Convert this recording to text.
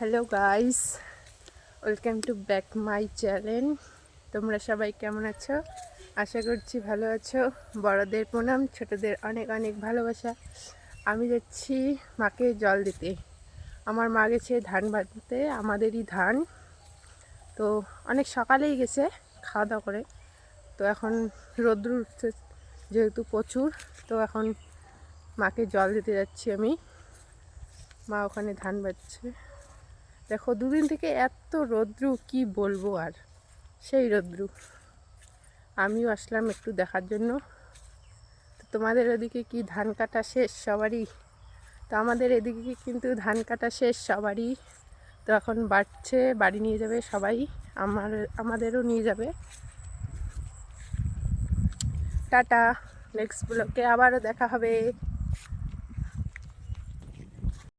Hello guys, welcome to back my channel. তোমরা সবাই কেমন আছো? আশা করছি ভালো আছো। বড়দের প্রণাম, ছোটদের অনেক অনেক ভালোবাসা। আমি যাচ্ছি মাকে জল দিতে। আমার মা গেছে ধান বাঁধতে, আমাদেরই ধান। তো অনেক সকালেই গেছে খাওয়া দাওয়া করে। তো এখন রোদ্র উঠছে যেহেতু প্রচুর, তো এখন মাকে জল দিতে যাচ্ছি আমি। মা ওখানে ধান বাঁধছে। দেখো দুদিন থেকে এত রৌদ্র, কি বলবো আর, সেই রৌদ্র। আমিও আসলাম একটু দেখার জন্য। তো তোমাদের ওদিকে কি ধান কাটা শেষ সবারই? তো আমাদের এদিকে কিন্তু ধান কাটা শেষ সবারই। তো এখন বাড়ছে, বাড়ি নিয়ে যাবে সবাই, আমাদেরও নিয়ে যাবে। টাটা, নেক্সট ব্লগে আবারও দেখা হবে।